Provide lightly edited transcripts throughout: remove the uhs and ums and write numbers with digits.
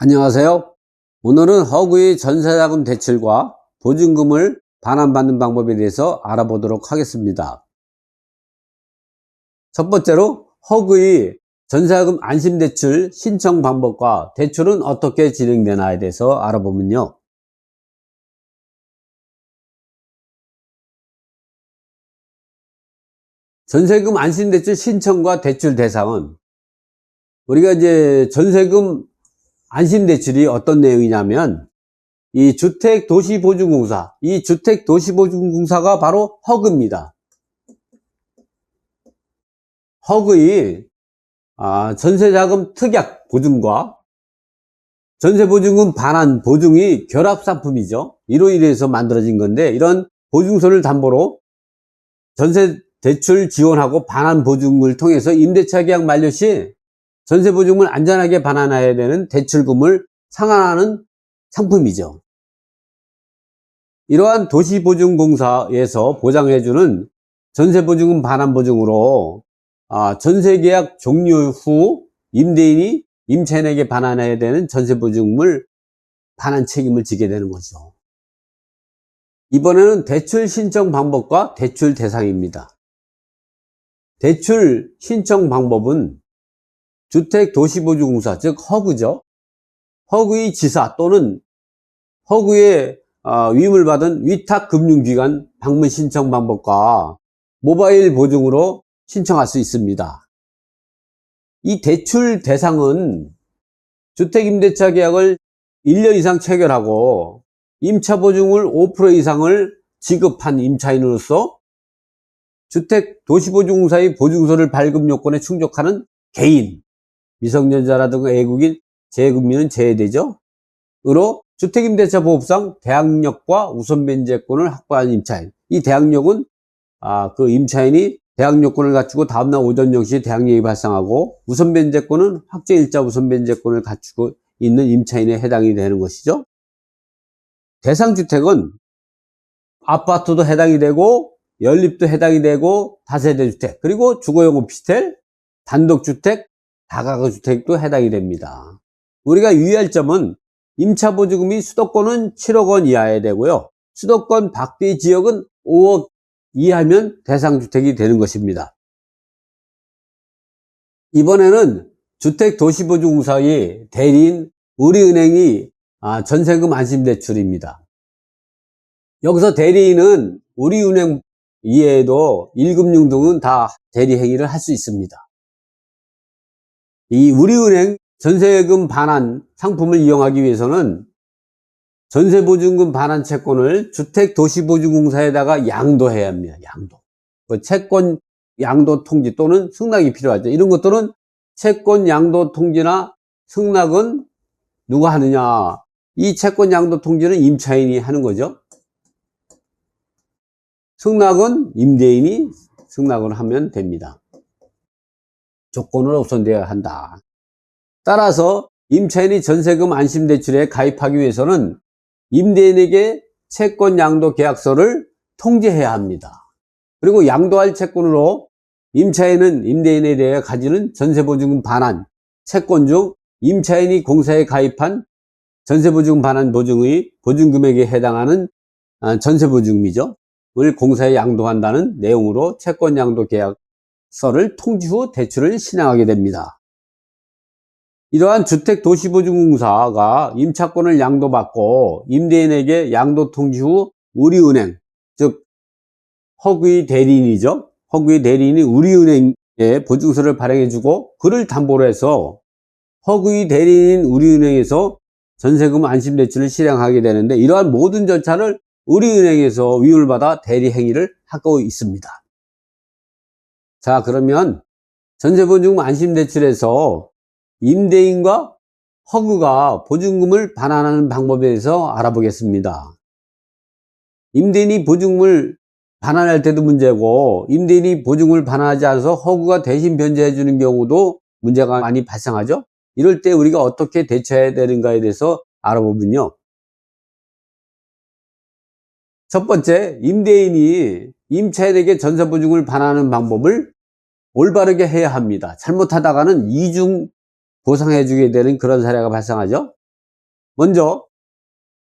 안녕하세요. 오늘은 허구의 전세자금 대출과 보증금을 반환받는 방법에 대해서 알아보도록 하겠습니다. 첫 번째로 허구의 전세자금 안심대출 신청 방법과 대출은 어떻게 진행되나에 대해서 알아보면요. 전세금 안심대출 신청과 대출 대상은 우리가 이제 전세금 안심대출이 어떤 내용이냐면 이 주택도시보증공사, 이 주택도시보증공사가 바로 허그입니다. 허그의 전세자금 특약 보증과 전세보증금 반환 보증이 결합상품이죠. 이로 인해서 만들어진 건데, 이런 보증서를 담보로 전세 대출 지원하고 반환 보증을 통해서 임대차 계약 만료 시 전세보증금을 안전하게 반환해야 되는 대출금을 상환하는 상품이죠. 이러한 도시보증공사에서 보장해주는 전세보증금 반환보증으로 전세계약 종료 후 임대인이 임차인에게 반환해야 되는 전세보증금을 반환 책임을 지게 되는 거죠. 이번에는 대출 신청 방법과 대출 대상입니다. 대출 신청 방법은 주택도시보증공사, 즉 허그죠. 허그의 지사 또는 허그의 위임을 받은 위탁금융기관 방문 신청 방법과 모바일 보증으로 신청할 수 있습니다. 이 대출 대상은 주택임대차 계약을 1년 이상 체결하고 임차보증을 5% 이상을 지급한 임차인으로서 주택도시보증공사의 보증서를 발급 요건에 충족하는 개인, 미성년자라든가 외국인, 재금리는 제외되죠. 으로 주택임대차 보호법상 대항력과 우선변제권을 확보한 임차인. 이 대항력은 그 임차인이 대항 요건을 갖추고 다음날 오전 0시에 대항력이 발생하고, 우선변제권은 확정일자 우선변제권을 갖추고 있는 임차인에 해당이 되는 것이죠. 대상주택은 아파트도 해당이 되고 연립도 해당이 되고 다세대 주택, 그리고 주거용 오피스텔, 단독주택, 다가구주택도 해당이 됩니다. 우리가 유의할 점은 임차보증금이 수도권은 7억 원 이하여야 되고요. 수도권 밖의 지역은 5억 이하면 대상주택이 되는 것입니다. 이번에는 주택도시보증공사의 대리인 우리은행이 전세금 안심대출입니다. 여기서 대리인은 우리은행 이외에도 1금융 등은 다 대리행위를 할 수 있습니다. 이 우리은행 전세금 반환 상품을 이용하기 위해서는 전세보증금 반환 채권을 주택도시보증공사에다가 양도해야 합니다. 양도. 그 채권 양도 통지 또는 승낙이 필요하죠. 이런 것들은 채권 양도 통지나 승낙은 누가 하느냐? 이 채권 양도 통지는 임차인이 하는 거죠. 승낙은 임대인이 승낙을 하면 됩니다. 조건을 우선되어야 한다. 따라서 임차인이 전세금 안심대출에 가입하기 위해서는 임대인에게 채권 양도 계약서를 통지해야 합니다. 그리고 양도할 채권으로 임차인은 임대인에 대해 가지는 전세보증금 반환 채권 중 임차인이 공사에 가입한 전세보증금 반환 보증의 보증금액에 해당하는 전세보증금이죠. 을 공사에 양도한다는 내용으로 채권 양도 계약서를 통지 후 대출을 신청하게 됩니다. 이러한 주택도시보증공사가 임차권을 양도받고 임대인에게 양도 통지 후 우리은행, 즉 허그의 대리인이죠. 허그의 대리인이 우리은행에 보증서를 발행해주고 그를 담보로 해서 허그의 대리인인 우리은행에서 전세금 안심대출을 실행하게 되는데, 이러한 모든 절차를 우리은행에서 위임을 받아 대리행위를 하고 있습니다. 자, 그러면 전세보증금 안심대출에서 임대인과 허그가 보증금을 반환하는 방법에 대해서 알아보겠습니다. 임대인이 보증금을 반환할 때도 문제고, 임대인이 보증금을 반환하지 않아서 허그가 대신 변제해 주는 경우도 문제가 많이 발생하죠. 이럴 때 우리가 어떻게 대처해야 되는가에 대해서 알아보면요. 첫 번째, 임대인이 임차인에게 전세보증금을 반환하는 방법을 올바르게 해야 합니다. 잘못하다가는 이중 보상해주게 되는 그런 사례가 발생하죠. 먼저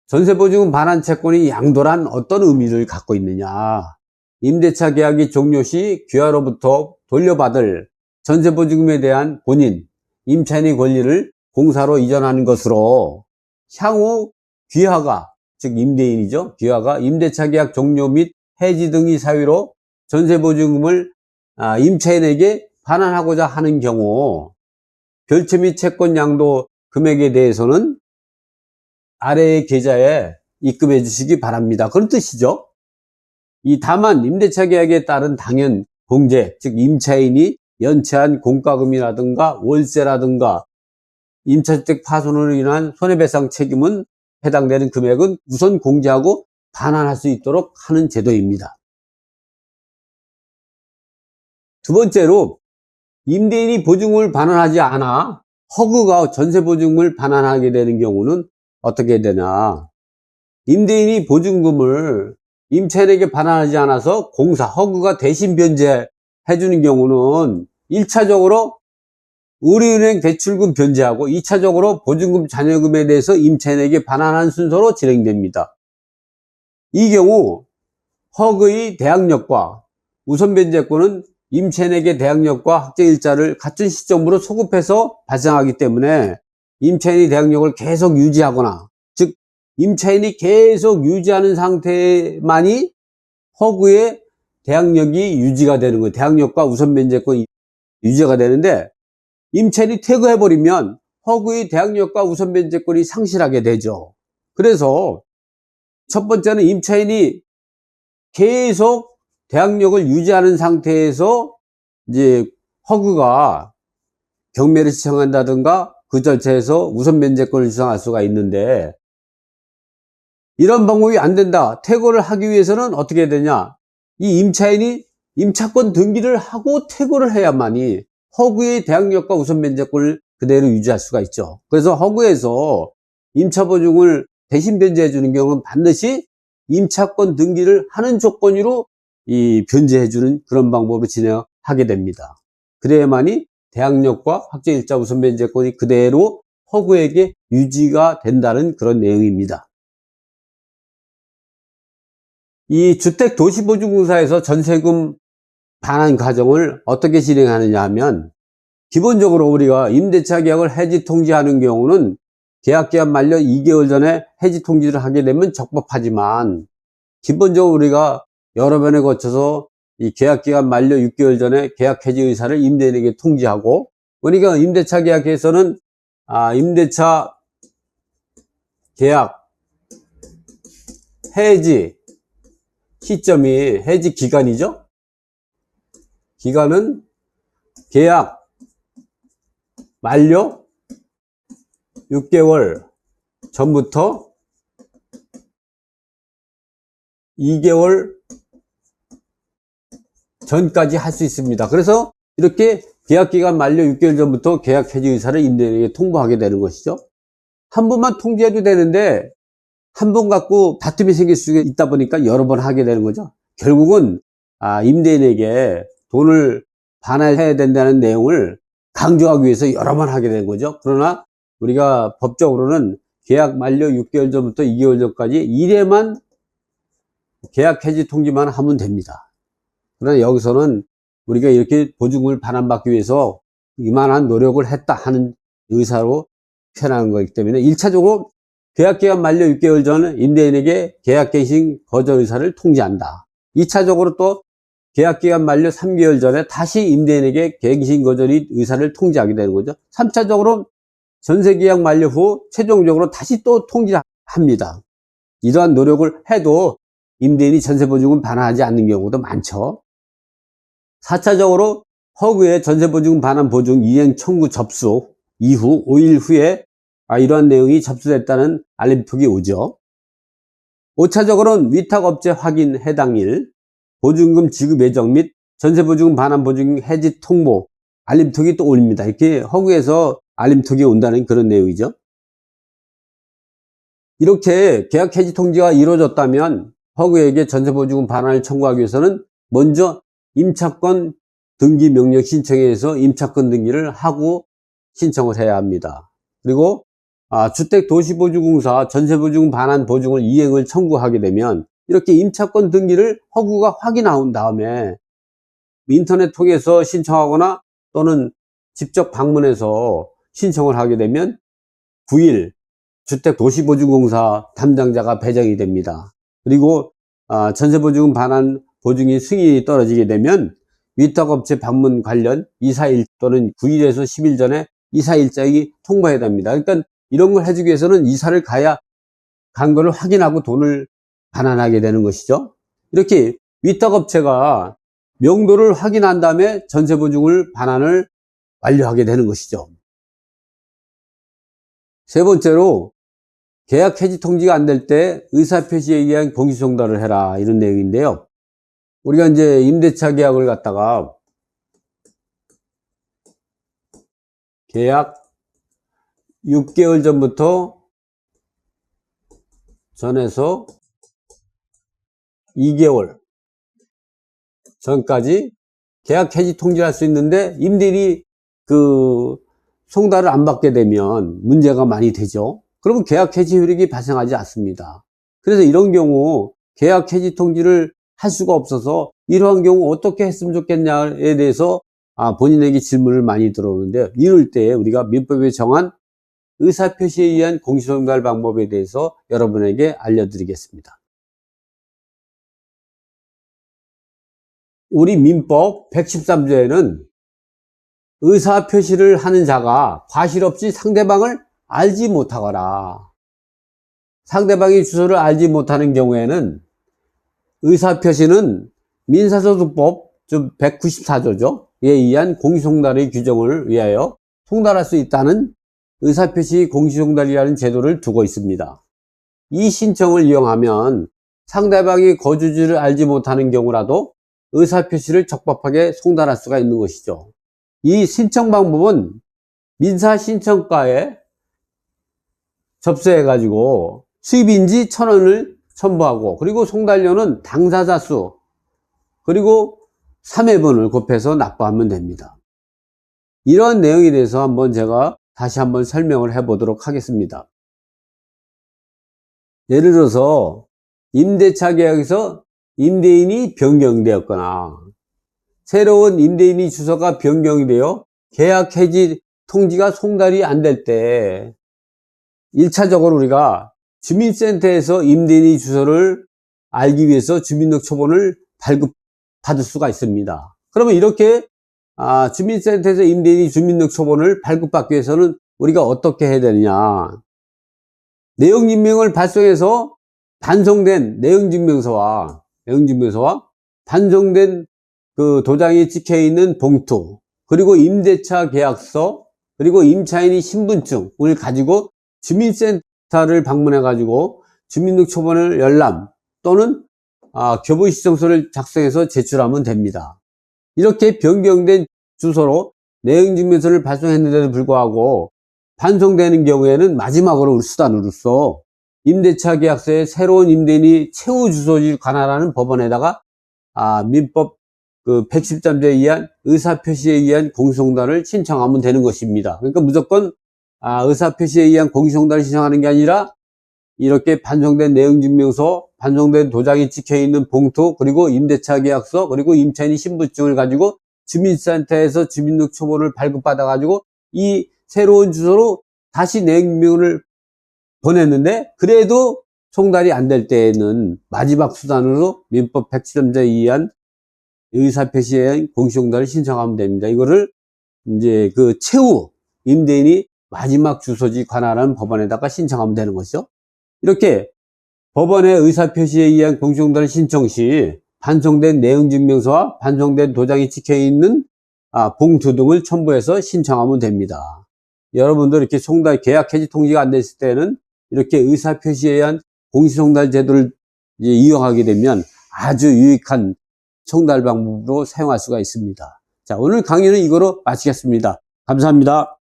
전세보증금 반환 채권이 양도란 어떤 의미를 갖고 있느냐. 임대차 계약이 종료 시 귀하로부터 돌려받을 전세보증금에 대한 본인, 임차인의 권리를 공사로 이전하는 것으로 향후 귀하가, 즉 임대인이죠. 귀하가 임대차 계약 종료 및 해지 등의 사유로 전세보증금을 임차인에게 반환하고자 하는 경우 결제 및 채권 양도 금액에 대해서는 아래의 계좌에 입금해 주시기 바랍니다. 그런 뜻이죠. 다만 임대차 계약에 따른 당연 공제, 즉 임차인이 연체한 공과금이라든가 월세라든가 임차주택 파손으로 인한 손해배상 책임은 해당되는 금액은 우선 공제하고 반환할 수 있도록 하는 제도입니다. 두 번째로 임대인이 보증금을 반환하지 않아 허그가 전세보증금을 반환하게 되는 경우는 어떻게 되냐. 임대인이 보증금을 임차인에게 반환하지 않아서 공사, 허그가 대신 변제해 주는 경우는 1차적으로 우리은행 대출금 변제하고 2차적으로 보증금 잔여금에 대해서 임차인에게 반환하는 순서로 진행됩니다. 이 경우 허그의 대항력과 우선 변제권은 임차인에게 대항력과 확정일자를 같은 시점으로 소급해서 발생하기 때문에 임차인이 대항력을 계속 유지하거나, 즉 임차인이 계속 유지하는 상태만이 허그의 대항력이 유지가 되는 거예요. 대항력과 우선 변제권이 유지가 되는데, 임차인이 퇴거해버리면 허그의 대항력과 우선 변제권이 상실하게 되죠. 그래서 첫 번째는 임차인이 계속 대항력을 유지하는 상태에서 이제 허그가 경매를 신청한다든가 그 절차에서 우선 변제권을 주장할 수가 있는데, 이런 방법이 안 된다. 퇴거를 하기 위해서는 어떻게 해야 되냐. 이 임차인이 임차권 등기를 하고 퇴거를 해야만이 허그의 대항력과 우선 변제권을 그대로 유지할 수가 있죠. 그래서 허그에서 임차보증을 대신 변제해 주는 경우는 반드시 임차권 등기를 하는 조건으로 변제해 주는 그런 방법으로 진행하게 됩니다. 그래야만이 대항력과 확정일자 우선 변제권이 그대로 허그에게 유지가 된다는 그런 내용입니다. 이 주택도시보증공사에서 전세금 반환 과정을 어떻게 진행하느냐 하면, 기본적으로 우리가 임대차 계약을 해지 통지하는 경우는 계약기한 만료 2개월 전에 해지 통지를 하게 되면 적법하지만, 기본적으로 우리가 여러 번에 거쳐서 이 계약기간 만료 6개월 전에 계약 해지 의사를 임대인에게 통지하고, 그러니까 임대차 계약에서는 임대차 계약 해지 시점이 해지 기간이죠. 기간은 계약 만료 6개월 전부터 2개월 전까지 할 수 있습니다. 그래서 이렇게 계약기간 만료 6개월 전부터 계약 해지 의사를 임대인에게 통보하게 되는 것이죠. 한 번만 통지해도 되는데 한 번 갖고 다툼이 생길 수 있다 보니까 여러 번 하게 되는 거죠. 결국은 임대인에게 돈을 반환해야 된다는 내용을 강조하기 위해서 여러 번 하게 되는 거죠. 그러나 우리가 법적으로는 계약 만료 6개월 전부터 2개월 전까지 1회만 계약 해지 통지만 하면 됩니다. 그러나 여기서는 우리가 이렇게 보증금을 반환받기 위해서 이만한 노력을 했다 하는 의사로 표현하는 거기 때문에 1차적으로 계약기간 만료 6개월 전 임대인에게 계약갱신 거절 의사를 통지한다. 2차적으로 또 계약기간 만료 3개월 전에 다시 임대인에게 갱신 거절 의사를 통지하게 되는 거죠. 3차적으로 전세계약 만료 후 최종적으로 다시 또 통지합니다. 이러한 노력을 해도 임대인이 전세보증금 반환하지 않는 경우도 많죠. 4차적으로 허그의 전세보증금 반환 보증 이행 청구 접수 이후 5일 후에 이러한 내용이 접수됐다는 알림톡이 오죠. 5차적으로는 위탁업체 확인 해당일 보증금 지급 예정 및 전세보증금 반환 보증 해지 통보 알림톡이 또 올립니다. 이렇게 허그에서 알림톡이 온다는 그런 내용이죠. 이렇게 계약 해지 통지가 이루어졌다면 허그에게 전세보증금 반환을 청구하기 위해서는 먼저 임차권 등기 명령 신청에서 임차권 등기를 하고 신청을 해야 합니다. 그리고 주택도시보증공사 전세보증 반환 보증을 이행을 청구하게 되면 이렇게 임차권 등기를 허구가 확인 나온 다음에 인터넷 통해서 신청하거나 또는 직접 방문해서 신청을 하게 되면 9일 주택도시보증공사 담당자가 배정이 됩니다. 그리고 전세보증 반환 보증이 승인이 떨어지게 되면 위탁업체 방문 관련 이사일 또는 9일에서 10일 전에 이사일정이 통보해야 됩니다. 그러니까 이런 걸 해주기 위해서는 이사를 가야 간 거를 확인하고 돈을 반환하게 되는 것이죠. 이렇게 위탁업체가 명도를 확인한 다음에 전세보증을 반환을 완료하게 되는 것이죠. 세 번째로 계약 해지 통지가 안 될 때 의사표시에 의한 공시송달을 해라, 이런 내용인데요. 우리가 이제 임대차 계약을 갖다가 계약 6개월 전부터 전에서 2개월 전까지 계약 해지 통지를 할 수 있는데 임대인이 그 송달을 안 받게 되면 문제가 많이 되죠. 그러면 계약 해지 효력이 발생하지 않습니다. 그래서 이런 경우 계약 해지 통지를 할 수가 없어서 이러한 경우 어떻게 했으면 좋겠냐에 대해서 본인에게 질문을 많이 들어오는데요. 이럴 때 우리가 민법에 정한 의사표시에 의한 공시송달 방법에 대해서 여러분에게 알려드리겠습니다. 우리 민법 113조에는 의사표시를 하는 자가 과실 없이 상대방을 알지 못하거나 상대방의 주소를 알지 못하는 경우에는 의사표시는 민사소득법 194조죠. 에 의한 공시송달의 규정을 위하여 송달할 수 있다는 의사표시 공시송달이라는 제도를 두고 있습니다. 이 신청을 이용하면 상대방이 거주지를 알지 못하는 경우라도 의사표시를 적법하게 송달할 수가 있는 것이죠. 이 신청 방법은 민사신청과에 접수해 가지고 수입인지 1,000원을 첨부하고 그리고 송달료는 당사자 수 그리고 3회분을 곱해서 납부하면 됩니다. 이러한 내용에 대해서 한번 제가 다시 한번 설명을 해 보도록 하겠습니다. 예를 들어서 임대차 계약에서 임대인이 변경되었거나 새로운 임대인이 주소가 변경이 되어 계약 해지 통지가 송달이 안 될 때 1차적으로 우리가 주민센터에서 임대인의 주소를 알기 위해서 주민등록초본을 발급받을 수가 있습니다. 그러면 이렇게 주민센터에서 임대인이 주민등록초본을 발급받기 위해서는 우리가 어떻게 해야 되느냐, 내용증명을 발송해서 반송된 내용증명서와 반송된 그 도장이 찍혀 있는 봉투 그리고 임대차 계약서 그리고 임차인의 신분증을 가지고 주민센터를 방문해 가지고 주민등록초본을 열람 또는 교부시청서를 작성해서 제출하면 됩니다. 이렇게 변경된 주소로 내용증명서를 발송했는데도 불구하고 반송되는 경우에는 마지막으로 수단으로서 임대차 계약서에 새로운 임대인이 최후 주소지를 관할하는 법원에다가 민법 113조에 의한 의사표시에 의한 공시송달을 신청하면 되는 것입니다. 그러니까 무조건 의사표시에 의한 공시송달을 신청하는 게 아니라 이렇게 반송된 내용증명서, 반송된 도장이 찍혀있는 봉투, 그리고 임대차 계약서, 그리고 임차인의 신분증을 가지고 주민센터에서 주민등록초본을 발급받아 가지고 이 새로운 주소로 다시 내용증명을 보냈는데 그래도 송달이 안 될 때에는 마지막 수단으로 민법 113조에 의한 의사표시에 의한 공시송달을 신청하면 됩니다. 이거를 이제 그 최후 임대인이 마지막 주소지 관할하는 법원에다가 신청하면 되는 것이죠. 이렇게 법원의 의사표시에 의한 공시송달 신청 시 반송된 내용증명서와 반송된 도장이 찍혀있는 봉투 등을 첨부해서 신청하면 됩니다. 여러분들 이렇게 송달 계약 해지 통지가 안 됐을 때는 이렇게 의사표시에 의한 공시송달 제도를 이용하게 되면 아주 유익한 송달 방법으로 사용할 수가 있습니다. 자, 오늘 강의는 이거로 마치겠습니다. 감사합니다.